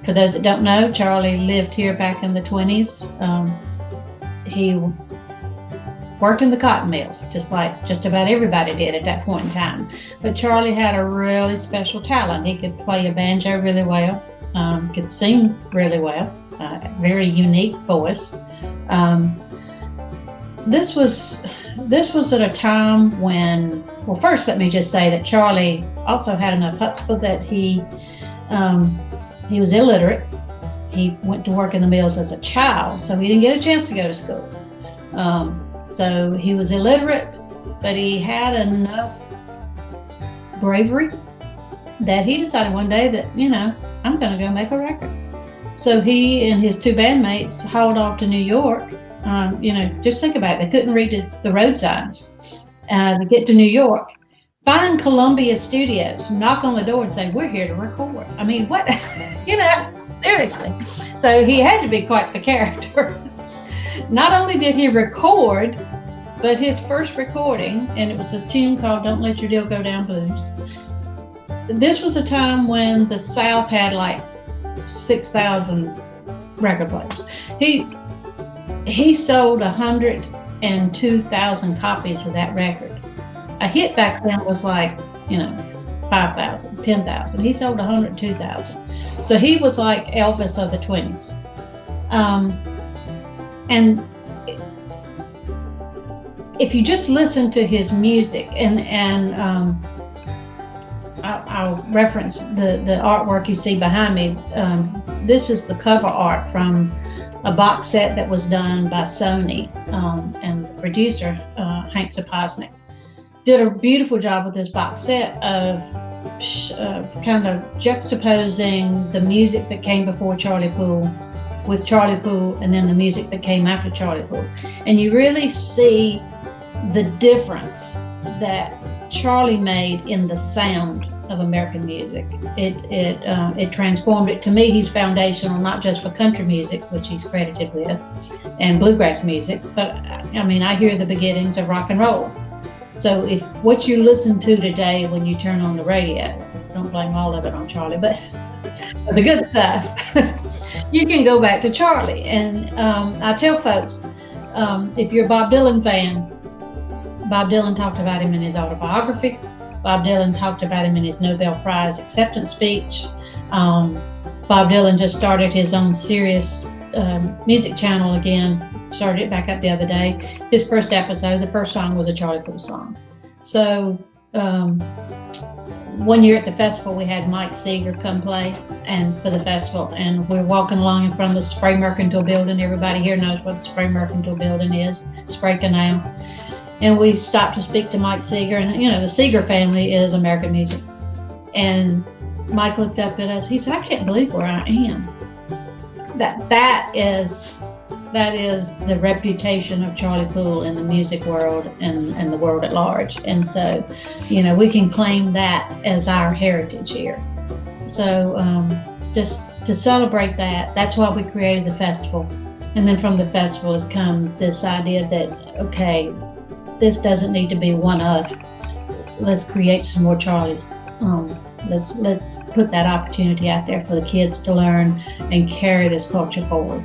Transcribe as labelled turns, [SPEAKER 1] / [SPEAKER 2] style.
[SPEAKER 1] For those that don't know, Charlie lived here back in the 20s. He worked in the cotton mills, just like just about everybody did at that point in time. But Charlie had a really special talent. He could play a banjo really well, could sing really well, very unique voice. This was at a time when, well, first let me just say that Charlie also had enough chutzpah that he was illiterate. He went to work in the mills as a child, so he didn't get a chance to go to school. So he was illiterate, but he had enough bravery that he decided one day that, I'm going to go make a record. So he and his two bandmates hauled off to New York. Just think about it. They couldn't read the road signs. To get to New York, find Columbia Studios, knock on the door and say, we're here to record. I mean, what? Seriously. So he had to be quite the character. Not only did he record, but his first recording, and it was a tune called Don't Let Your Deal Go Down Blues. This was a time when the South had like 6,000 record players. He sold 102,000 copies of that record. A hit back then was like, 5,000, 10,000. He sold 102,000. So he was like Elvis of the 20s. And if you just listen to his music, and I'll reference the artwork you see behind me. This is the cover art from a box set that was done by Sony, and the producer, Hank Zapasnik, did a beautiful job with this box set of kind of juxtaposing the music that came before Charlie Poole with Charlie Poole, and then the music that came after Charlie Poole. And you really see the difference that Charlie made in the sound of American music. It transformed it. To me, he's foundational, not just for country music, which he's credited with, and bluegrass music, but I hear the beginnings of rock and roll. So if what you listen to today when you turn on the radio, don't blame all of it on Charlie, but the good stuff, you can go back to Charlie. And I tell folks, if you're a Bob Dylan fan, Bob Dylan talked about him in his autobiography. Bob Dylan talked about him in his Nobel Prize acceptance speech. Bob Dylan just started his own Sirius music channel again, started it back up the other day. His first episode, the first song was a Charlie Poole song. So one year at the festival, we had Mike Seeger come play and for the festival, and we're walking along in front of the Spray Mercantile Building. Everybody here knows what the Spray Mercantile Building is, Spray Canal. And we stopped to speak to Mike Seeger, and the Seeger family is American music. And Mike looked up at us. He said, "I can't believe where I am." That is the reputation of Charlie Poole in the music world and the world at large. And so, we can claim that as our heritage here. So just to celebrate that, that's why we created the festival. And then from the festival has come this idea that, okay, this doesn't need to be one of. Let's create some more Charlies. Let's put that opportunity out there for the kids to learn and carry this culture forward.